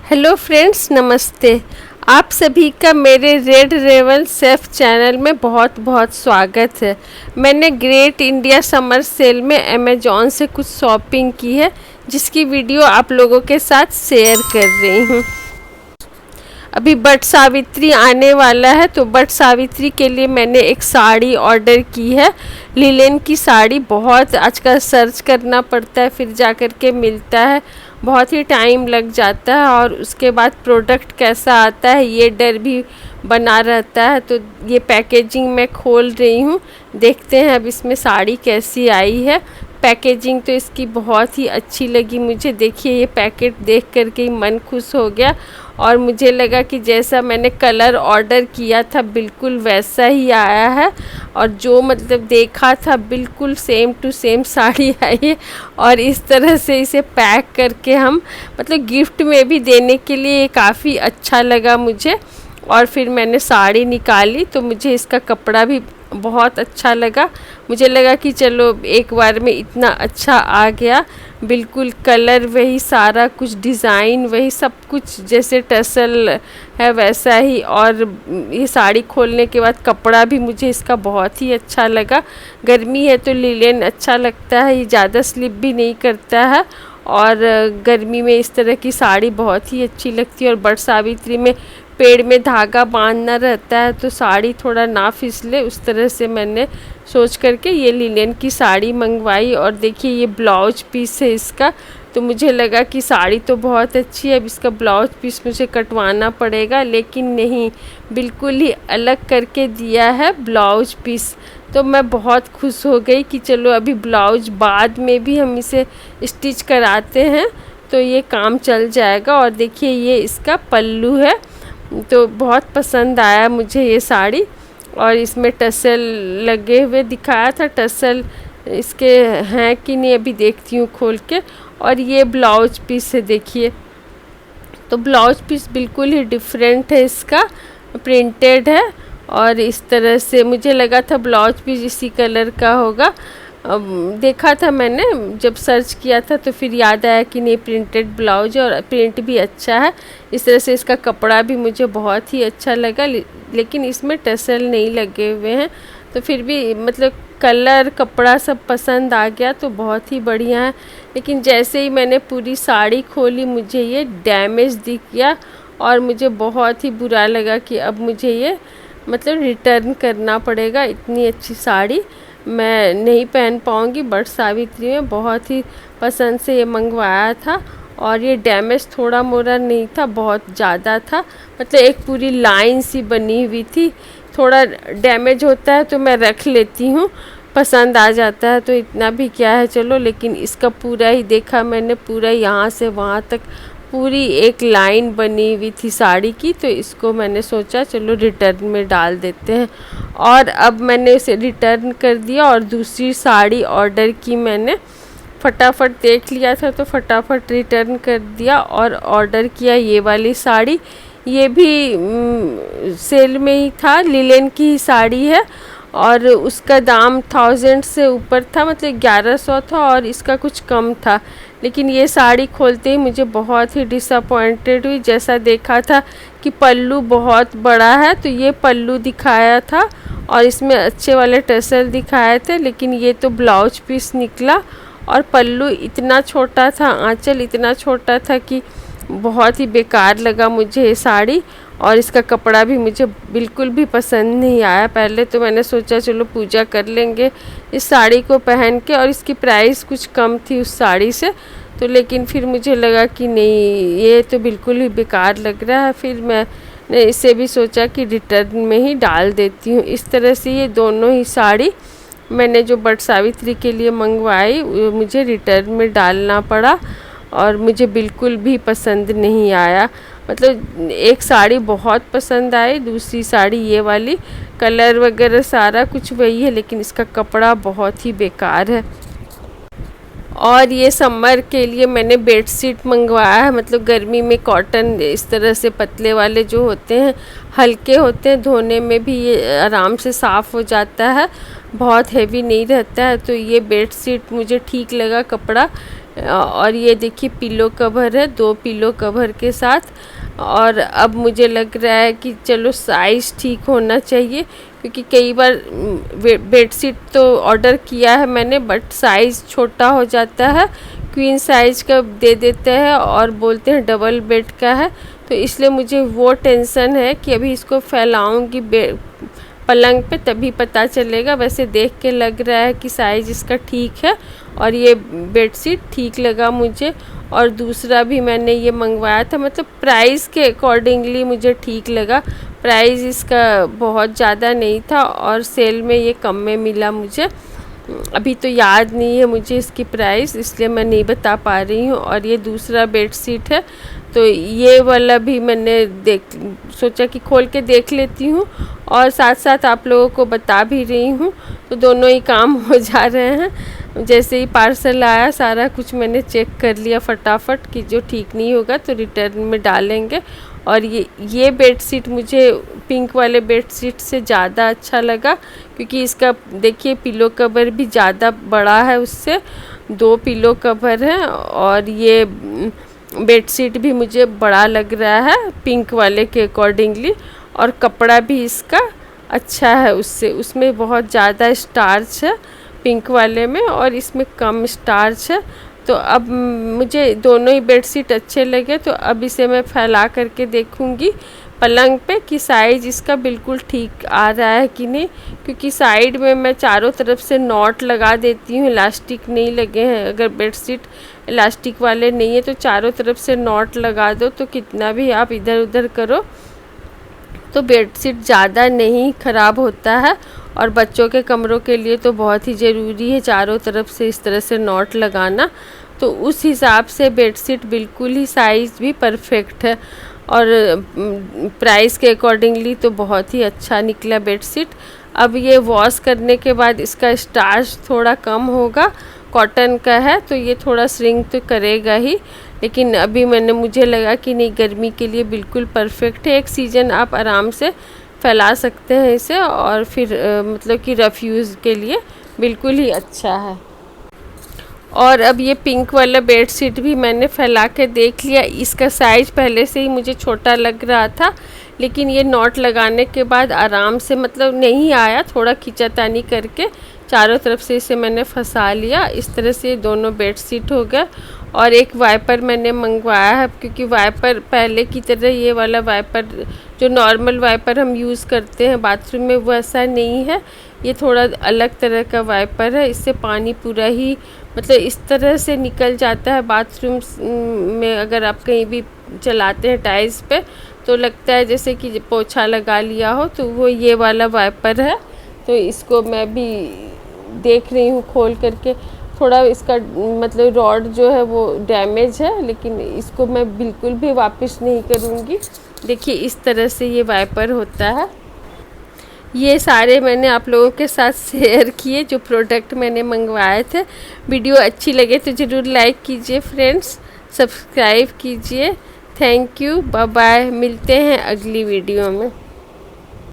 Hello friends, नमस्ते। आप सभी का मेरे रेड रेवल सेफ चैनल में बहुत बहुत स्वागत है। मैंने ग्रेट इंडिया समर सेल में अमेजॉन से कुछ शॉपिंग की है, जिसकी वीडियो आप लोगों के साथ शेयर कर रही हूँ। अभी बट सावित्री आने वाला है, तो बट सावित्री के लिए मैंने एक साड़ी ऑर्डर की है। लिलेन की साड़ी बहुत आजकल सर्च करना पड़ता है, फिर जा कर के मिलता है, बहुत ही टाइम लग जाता है और उसके बाद प्रोडक्ट कैसा आता है ये डर भी बना रहता है। तो ये पैकेजिंग मैं खोल रही हूँ, देखते हैं अब इसमें साड़ी कैसी आई है। पैकेजिंग तो इसकी बहुत ही अच्छी लगी मुझे। देखिए, ये पैकेट देख कर के ही मन खुश हो गया और मुझे लगा कि जैसा मैंने कलर ऑर्डर किया था बिल्कुल वैसा ही आया है, और जो मतलब देखा था बिल्कुल सेम टू सेम साड़ी आई है। और इस तरह से इसे पैक करके हम मतलब गिफ्ट में भी देने के लिए ये काफ़ी अच्छा लगा मुझे। और फिर मैंने साड़ी निकाली तो मुझे इसका कपड़ा भी बहुत अच्छा लगा। मुझे लगा कि चलो एक बार में इतना अच्छा आ गया, बिल्कुल कलर वही, सारा कुछ डिज़ाइन वही, सब कुछ जैसे टसल है वैसा ही। और ये साड़ी खोलने के बाद कपड़ा भी मुझे इसका बहुत ही अच्छा लगा। गर्मी है तो लिलेन अच्छा लगता है, ये ज़्यादा स्लिप भी नहीं करता है और गर्मी में इस तरह की साड़ी बहुत ही अच्छी लगती है। और बट सावित्री में पेड़ में धागा बांधना रहता है तो साड़ी थोड़ा ना फिसले, उस तरह से मैंने सोच करके ये लिनेन की साड़ी मंगवाई। और देखिए, ये ब्लाउज पीस है इसका, तो मुझे लगा कि साड़ी तो बहुत अच्छी है, अब इसका ब्लाउज पीस मुझे कटवाना पड़ेगा, लेकिन नहीं, बिल्कुल ही अलग करके दिया है ब्लाउज पीस। तो मैं बहुत खुश हो गई कि चलो अभी ब्लाउज बाद में भी हम इसे स्टिच कराते हैं तो ये काम चल जाएगा। और देखिए, ये इसका पल्लू है, तो बहुत पसंद आया मुझे ये साड़ी। और इसमें टसल लगे हुए दिखाया था, टसल इसके हैं कि नहीं अभी देखती हूँ खोल के। और ये ब्लाउज पीस है, देखिए, तो ब्लाउज पीस बिल्कुल ही डिफरेंट है, इसका प्रिंटेड है। और इस तरह से मुझे लगा था ब्लाउज पीस इसी कलर का होगा। देखा था मैंने जब सर्च किया था तो फिर याद आया कि नहीं, प्रिंटेड ब्लाउज और प्रिंट भी अच्छा है। इस तरह से इसका कपड़ा भी मुझे बहुत ही अच्छा लगा, लेकिन इसमें टसल नहीं लगे हुए हैं, तो फिर भी मतलब कलर कपड़ा सब पसंद आ गया, तो बहुत ही बढ़िया है। लेकिन जैसे ही मैंने पूरी साड़ी खोली मुझे ये डैमेज दिख गया और मुझे बहुत ही बुरा लगा कि अब मुझे ये मतलब रिटर्न करना पड़ेगा। इतनी अच्छी साड़ी मैं नहीं पहन पाऊँगी। बट सावित्री में बहुत ही पसंद से ये मंगवाया था और ये डैमेज थोड़ा मोड़ा नहीं था, बहुत ज़्यादा था, मतलब एक पूरी लाइन सी बनी हुई थी। थोड़ा डैमेज होता है तो मैं रख लेती हूँ, पसंद आ जाता है तो इतना भी क्या है, चलो। लेकिन इसका पूरा ही देखा मैंने, पूरा यहाँ से वहाँ तक पूरी एक लाइन बनी हुई थी साड़ी की, तो इसको मैंने सोचा चलो रिटर्न में डाल देते हैं। और अब मैंने इसे रिटर्न कर दिया और दूसरी साड़ी ऑर्डर की मैंने, फटाफट देख लिया था तो फटाफट रिटर्न कर दिया और ऑर्डर किया ये वाली साड़ी। ये भी सेल में ही था, लिलेन की ही साड़ी है और उसका दाम 1000 से ऊपर था, मतलब 1100 था और इसका कुछ कम था। लेकिन ये साड़ी खोलते ही मुझे बहुत ही डिसअपॉइंटेड हुई। जैसा देखा था कि पल्लू बहुत बड़ा है, तो ये पल्लू दिखाया था और इसमें अच्छे वाले टसल दिखाए थे, लेकिन ये तो ब्लाउज पीस निकला और पल्लू इतना छोटा था, आंचल इतना छोटा था कि बहुत ही बेकार लगा मुझे ये साड़ी। और इसका कपड़ा भी मुझे बिल्कुल भी पसंद नहीं आया। पहले तो मैंने सोचा चलो पूजा कर लेंगे इस साड़ी को पहन के, और इसकी प्राइस कुछ कम थी उस साड़ी से, तो लेकिन फिर मुझे लगा कि नहीं, ये तो बिल्कुल ही बेकार लग रहा है। फिर मैंने इसे भी सोचा कि रिटर्न में ही डाल देती हूँ। इस तरह से ये दोनों ही साड़ी मैंने जो बट सावित्री के लिए मंगवाई मुझे रिटर्न में डालना पड़ा और मुझे बिल्कुल भी पसंद नहीं आया। मतलब एक साड़ी बहुत पसंद आई, दूसरी साड़ी ये वाली, कलर वगैरह सारा कुछ वही है, लेकिन इसका कपड़ा बहुत ही बेकार है। और ये समर के लिए मैंने बेडशीट मंगवाया है, मतलब गर्मी में कॉटन इस तरह से पतले वाले जो होते हैं, हल्के होते हैं, धोने में भी ये आराम से साफ़ हो जाता है, बहुत हैवी नहीं रहता है। तो ये बेडशीट मुझे ठीक लगा, कपड़ा और ये देखिए पिलो कवर है, 2 पिलो कवर के साथ। और अब मुझे लग रहा है कि चलो साइज़ ठीक होना चाहिए, क्योंकि कई बार बेडशीट तो ऑर्डर किया है मैंने बट साइज़ छोटा हो जाता है, क्वीन साइज़ का दे देते हैं और बोलते हैं डबल बेड का है। तो इसलिए मुझे वो टेंशन है कि अभी इसको फैलाऊंगी पलंग पे तभी पता चलेगा। वैसे देख के लग रहा है कि साइज़ इसका ठीक है और ये बेडशीट ठीक लगा मुझे। और दूसरा भी मैंने ये मंगवाया था, मतलब प्राइस के अकॉर्डिंगली मुझे ठीक लगा। प्राइस इसका बहुत ज़्यादा नहीं था और सेल में ये कम में मिला मुझे। अभी तो याद नहीं है मुझे इसकी प्राइस, इसलिए मैं नहीं बता पा रही हूँ। और ये दूसरा बेडशीट है, तो ये वाला भी मैंने सोचा कि खोल के देख लेती हूँ और साथ साथ आप लोगों को बता भी रही हूँ, तो दोनों ही काम हो जा रहे हैं। जैसे ही पार्सल आया सारा कुछ मैंने चेक कर लिया फटाफट कि जो ठीक नहीं होगा तो रिटर्न में डालेंगे। और ये बेडशीट मुझे पिंक वाले बेडशीट से ज़्यादा अच्छा लगा, क्योंकि इसका देखिए पिलो कवर भी ज़्यादा बड़ा है उससे, 2 पिलो कवर हैं। और ये बेडशीट भी मुझे बड़ा लग रहा है पिंक वाले के अकॉर्डिंगली। और कपड़ा भी इसका अच्छा है उससे, उसमें बहुत ज़्यादा स्टार्च है पिंक वाले में और इसमें कम स्टार्च है। तो अब मुझे दोनों ही बेडशीट अच्छे लगे, तो अब इसे मैं फैला करके देखूँगी पलंग पे कि साइज़ इसका बिल्कुल ठीक आ रहा है कि नहीं। क्योंकि साइड में मैं चारों तरफ से नॉट लगा देती हूँ, इलास्टिक नहीं लगे हैं। अगर बेडशीट इलास्टिक वाले नहीं है तो चारों तरफ से नॉट लगा दो, तो कितना भी आप इधर उधर करो तो बेडशीट ज़्यादा नहीं ख़राब होता है। और बच्चों के कमरों के लिए तो बहुत ही ज़रूरी है चारों तरफ से इस तरह से नॉट लगाना। तो उस हिसाब से बेडशीट बिल्कुल ही साइज़ भी परफेक्ट है और प्राइस के अकॉर्डिंगली तो बहुत ही अच्छा निकला बेडशीट। अब ये वॉश करने के बाद इसका स्टार्च थोड़ा कम होगा, कॉटन का है तो ये थोड़ा श्रिंक तो करेगा ही, लेकिन अभी मुझे लगा कि नहीं, गर्मी के लिए बिल्कुल परफेक्ट है। एक सीज़न आप आराम से फैला सकते हैं इसे और फिर मतलब कि रफ़ यूज़ के लिए बिल्कुल ही अच्छा है। और अब ये पिंक वाला बेडशीट भी मैंने फैला के देख लिया। इसका साइज़ पहले से ही मुझे छोटा लग रहा था, लेकिन ये नॉट लगाने के बाद आराम से मतलब नहीं आया, थोड़ा खींचातानी करके चारों तरफ से इसे मैंने फंसा लिया। इस तरह से दोनों बेडशीट हो गए। और एक वाइपर मैंने मंगवाया है, क्योंकि वाइपर पहले की तरह ये वाला वाइपर जो नॉर्मल वाइपर हम यूज़ करते हैं बाथरूम में वैसा नहीं है, ये थोड़ा अलग तरह का वाइपर है। इससे पानी पूरा ही मतलब इस तरह से निकल जाता है बाथरूम में। अगर आप कहीं भी चलाते हैं टाइल्स पे तो लगता है जैसे कि पोछा लगा लिया हो, तो वो ये वाला वाइपर है। तो इसको मैं भी देख रही हूँ खोल करके। थोड़ा इसका मतलब रॉड जो है वो डैमेज है, लेकिन इसको मैं बिल्कुल भी वापस नहीं करूँगी। देखिए इस तरह से ये वाइपर होता है। ये सारे मैंने आप लोगों के साथ शेयर किए जो प्रोडक्ट मैंने मंगवाए थे। वीडियो अच्छी लगे तो ज़रूर लाइक कीजिए फ्रेंड्स, सब्सक्राइब कीजिए। थैंक यू, बाय बाय, मिलते हैं अगली वीडियो में।